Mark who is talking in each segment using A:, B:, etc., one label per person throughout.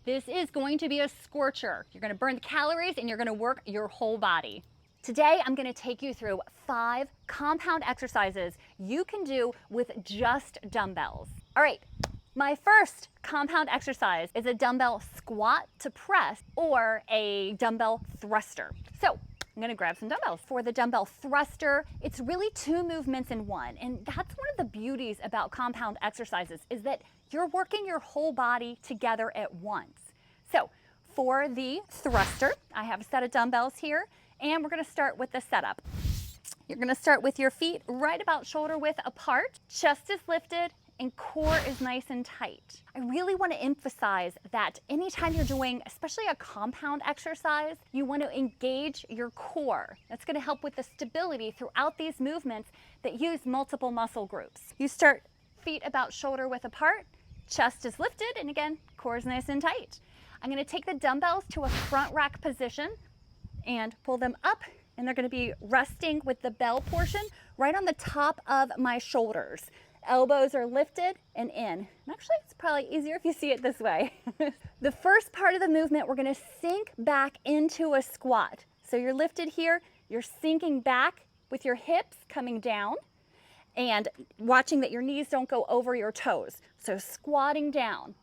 A: This is going to be a scorcher. You're going to burn the calories and you're going to work your whole body. Today, I'm going to take you through 5 compound exercises you can do with just dumbbells. All right, my first compound exercise is a dumbbell squat to press or a dumbbell thruster. So I'm going to grab some dumbbells. For the dumbbell thruster, it's really 2 movements in one. And that's one of the beauties about compound exercises is that you're working your whole body together at once. So for the thruster, I have a set of dumbbells here, and we're going to start with the setup. You're going to start with your feet right about shoulder width apart, chest is lifted, and core is nice and tight. I really want to emphasize that anytime you're doing, especially a compound exercise, you want to engage your core. That's going to help with the stability throughout these movements that use multiple muscle groups. You start feet about shoulder width apart, chest is lifted, and again, core is nice and tight. I'm going to take the dumbbells to a front rack position and pull them up, and they're going to be resting with the bell portion right on the top of my shoulders. Elbows are lifted and in. And actually, it's probably easier if you see it this way. The first part of the movement, we're going to sink back into a squat. So you're lifted here, you're sinking back with your hips coming down and watching that your knees don't go over your toes. So squatting down.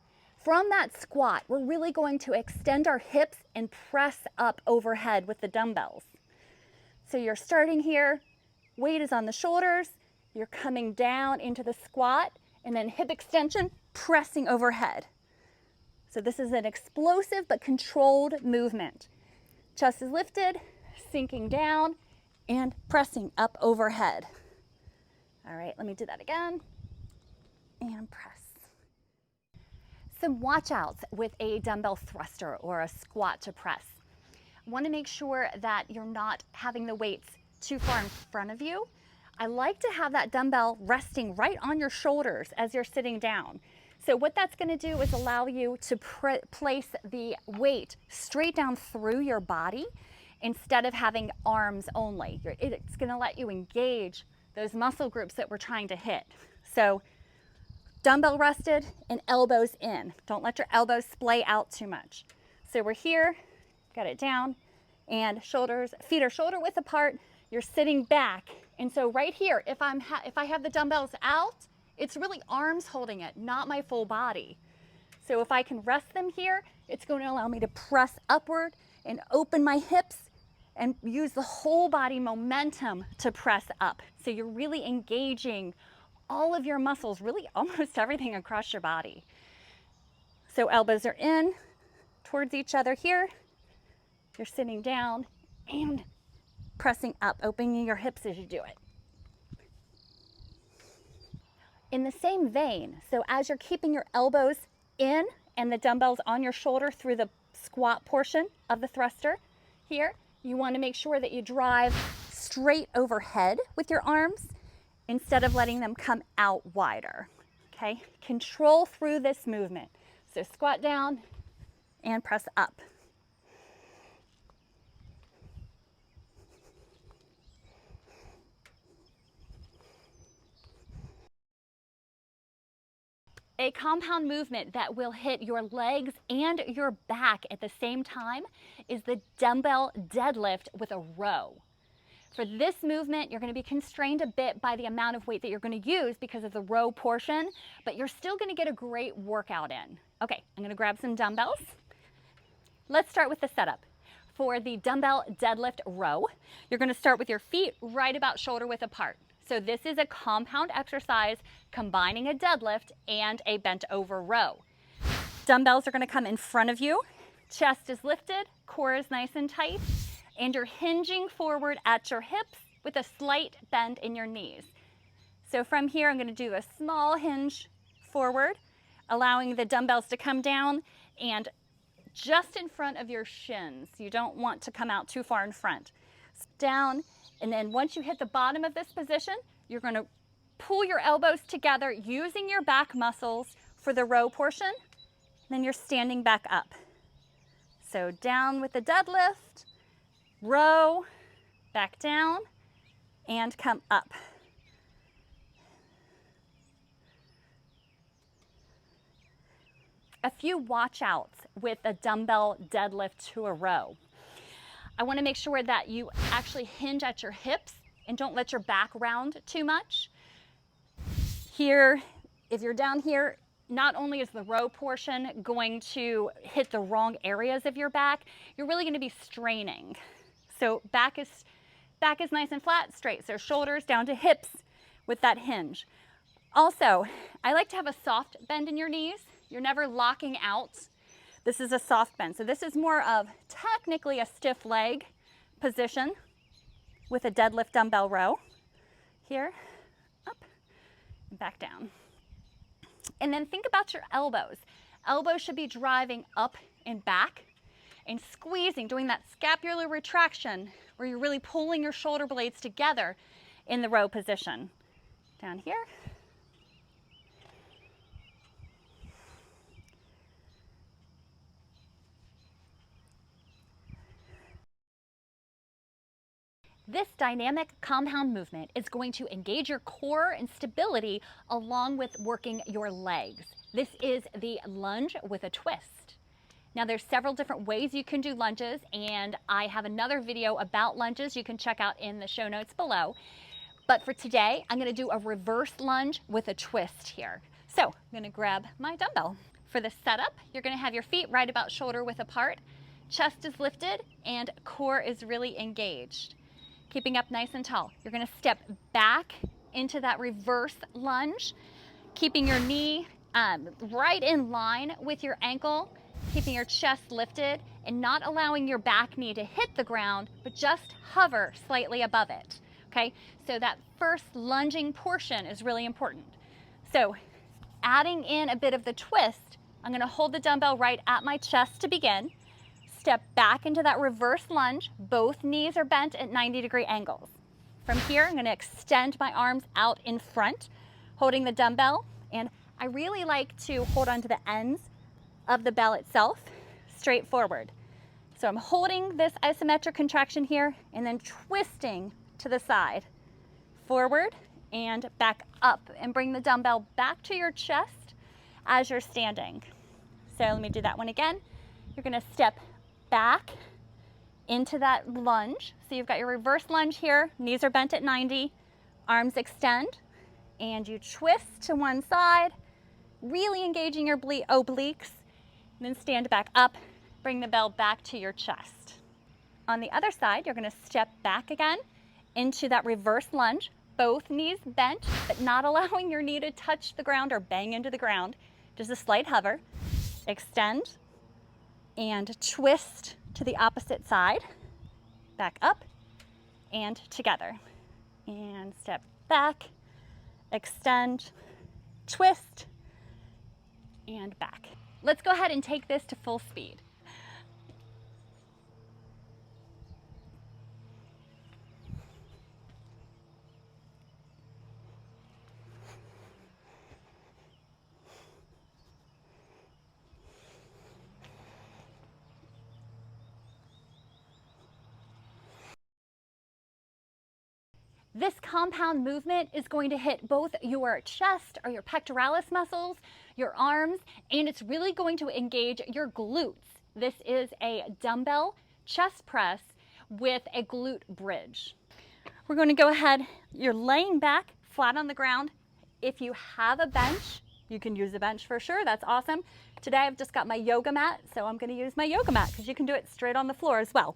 A: From that squat, we're really going to extend our hips and press up overhead with the dumbbells. So you're starting here, weight is on the shoulders, you're coming down into the squat, and then hip extension, pressing overhead. So this is an explosive but controlled movement. Chest is lifted, sinking down, and pressing up overhead. All right, let me do that again, and press. Some watch outs with a dumbbell thruster or a squat to press. Want to make sure that you're not having the weights too far in front of you. I like to have that dumbbell resting right on your shoulders as you're sitting down. So what that's going to do is allow you to place the weight straight down through your body instead of having arms only. It's going to let you engage those muscle groups that we're trying to hit. So dumbbell rested and elbows in. Don't let your elbows splay out too much. So we're here, got it down, and feet are shoulder width apart. You're sitting back. And so right here, if I have the dumbbells out, it's really arms holding it, not my full body. So if I can rest them here, it's going to allow me to press upward and open my hips and use the whole body momentum to press up. So you're really engaging all of your muscles, really almost everything across your body. So elbows are in towards each other here. You're sitting down and pressing up, opening your hips as you do it. In the same vein, so as you're keeping your elbows in and the dumbbells on your shoulder through the squat portion of the thruster here, you want to make sure that you drive straight overhead with your arms instead of letting them come out wider. Okay, control through this movement. So squat down and press up. A compound movement that will hit your legs and your back at the same time is the dumbbell deadlift with a row. For this movement, you're going to be constrained a bit by the amount of weight that you're going to use because of the row portion, but you're still going to get a great workout in. Okay, I'm going to grab some dumbbells. Let's start with the setup. For the dumbbell deadlift row, you're going to start with your feet right about shoulder width apart. So this is a compound exercise combining a deadlift and a bent over row. Dumbbells are going to come in front of you. Chest is lifted, core is nice and tight, and you're hinging forward at your hips with a slight bend in your knees. So from here, I'm going to do a small hinge forward, allowing the dumbbells to come down and just in front of your shins. You don't want to come out too far in front. Down, and then once you hit the bottom of this position, you're going to pull your elbows together using your back muscles for the row portion. Then you're standing back up. So down with the deadlift, row, back down, and come up. a few watch outs with a dumbbell deadlift to a row. I want to make sure that you actually hinge at your hips and don't let your back round too much. Here, if you're down here, not only is the row portion going to hit the wrong areas of your back, you're really going to be straining. So back is nice and flat, straight. So shoulders down to hips with that hinge. Also, I like to have a soft bend in your knees. You're never locking out. This is a soft bend. So this is more of technically a stiff leg position with a deadlift dumbbell row. Here, up, and back down. And then think about your elbows. Elbows should be driving up and back and squeezing, doing that scapular retraction where you're really pulling your shoulder blades together in the row position. Down here. This dynamic compound movement is going to engage your core and stability along with working your legs. This is the lunge with a twist. Now there's several different ways you can do lunges, and I have another video about lunges you can check out in the show notes below. But for today, I'm going to do a reverse lunge with a twist here. So I'm going to grab my dumbbell. For the setup, you're going to have your feet right about shoulder width apart, chest is lifted, and core is really engaged. Keeping up nice and tall. You're going to step back into that reverse lunge, keeping your knee right in line with your ankle, keeping your chest lifted and not allowing your back knee to hit the ground, but just hover slightly above it. Okay, so that first lunging portion is really important. So adding in a bit of the twist, I'm going to hold the dumbbell right at my chest to begin. Step back into that reverse lunge. Both knees are bent at 90-degree angles. From here, I'm going to extend my arms out in front, holding the dumbbell, and I really like to hold onto the ends of the bell itself, straight forward. So I'm holding this isometric contraction here and then twisting to the side, forward and back up, and bring the dumbbell back to your chest as you're standing. So let me do that one again. You're going to step back into that lunge. So you've got your reverse lunge here, knees are bent at 90, arms extend, and you twist to one side, really engaging your obliques, and then stand back up, bring the bell back to your chest. On the other side, you're going to step back again into that reverse lunge, both knees bent, but not allowing your knee to touch the ground or bang into the ground, just a slight hover. Extend and twist to the opposite side, back up and together, and step back, extend, twist, and back. Let's go ahead and take this to full speed. This compound movement is going to hit both your chest or your pectoralis muscles, your arms, and it's really going to engage your glutes. This is a dumbbell chest press with a glute bridge. We're going to go ahead, you're laying back flat on the ground. If you have a bench, you can use a bench for sure, that's awesome. Today I've just got my yoga mat, so I'm going to use my yoga mat because you can do it straight on the floor as well.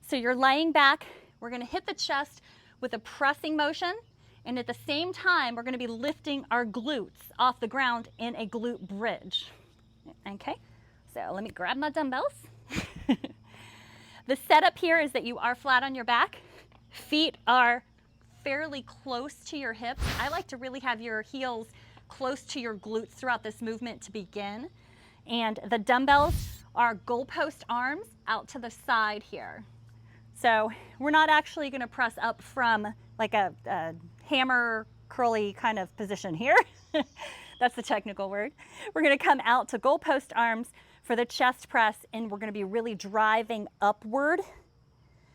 A: So you're laying back, we're going to hit the chest with a pressing motion, and at the same time we're going to be lifting our glutes off the ground in a glute bridge. Okay, so let me grab my dumbbells. The setup here is that you are flat on your back, feet are fairly close to your hips. I like to really have your heels close to your glutes throughout this movement to begin, and the dumbbells are goalpost arms out to the side here. So we're not actually going to press up from like a hammer curly kind of position here. That's the technical word. We're going to come out to goalpost arms for the chest press, and we're going to be really driving upward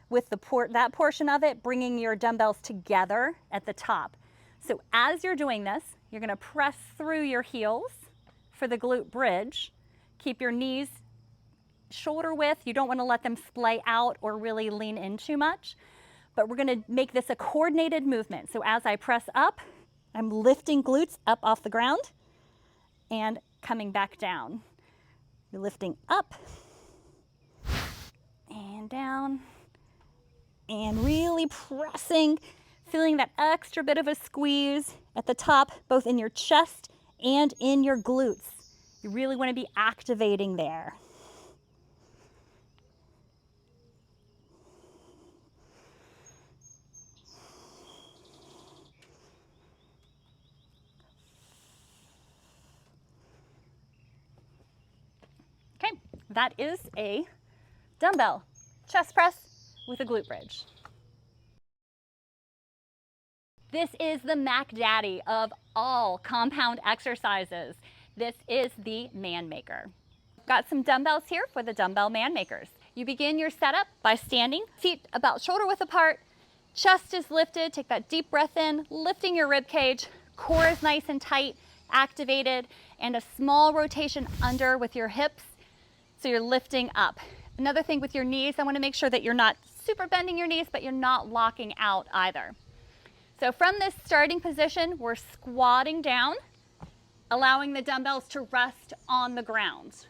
A: with that portion of it, bringing your dumbbells together at the top. So as you're doing this, you're going to press through your heels, for the glute bridge. Keep your knees shoulder width. You don't want to let them splay out or really lean in too much. But we're going to make this a coordinated movement. So as I press up, I'm lifting glutes up off the ground and coming back down. You're lifting up and down and really pressing, feeling that extra bit of a squeeze at the top, both in your chest and in your glutes. You really want to be activating there. Okay, that is a dumbbell chest press with a glute bridge. This is the Mac Daddy of all compound exercises. This is the Man Maker. Got some dumbbells here for the dumbbell Man Makers. You begin your setup by standing, feet about shoulder width apart, chest is lifted, take that deep breath in, lifting your rib cage, core is nice and tight, activated, and a small rotation under with your hips, so you're lifting up. Another thing with your knees, I want to make sure that you're not super bending your knees, but you're not locking out either. So from this starting position, we're squatting down, allowing the dumbbells to rest on the ground.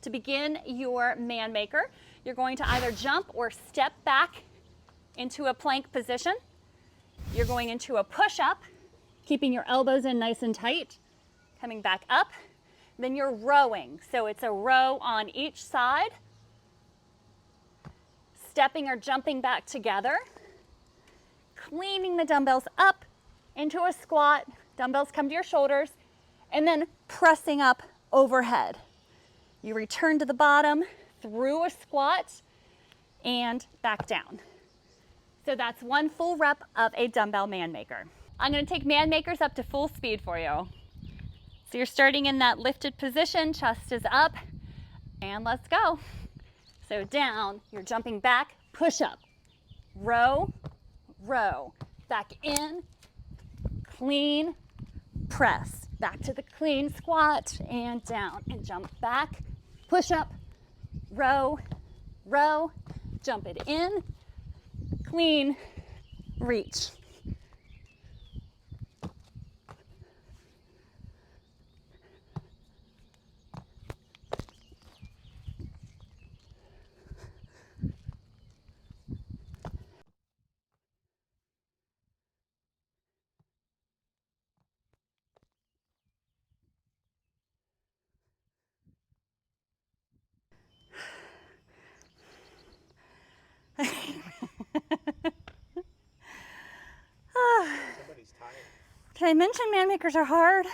A: To begin your Man Maker, you're going to either jump or step back into a plank position. You're going into a push-up, keeping your elbows in nice and tight, coming back up. Then you're rowing, so it's a row on each side, stepping or jumping back together, cleaning the dumbbells up into a squat, dumbbells come to your shoulders, and then pressing up overhead. You return to the bottom through a squat and back down. So that's one full rep of a dumbbell Man Maker. I'm going to take Man Makers up to full speed for you. So you're starting in that lifted position, chest is up, and let's go. So down, you're jumping back, push up, row, row, back in, clean, press, back to the clean squat, and down, and jump back, push up, row, row, jump it in, clean, reach.
B: Somebody's tired.
A: Can I mention Man Makers are hard?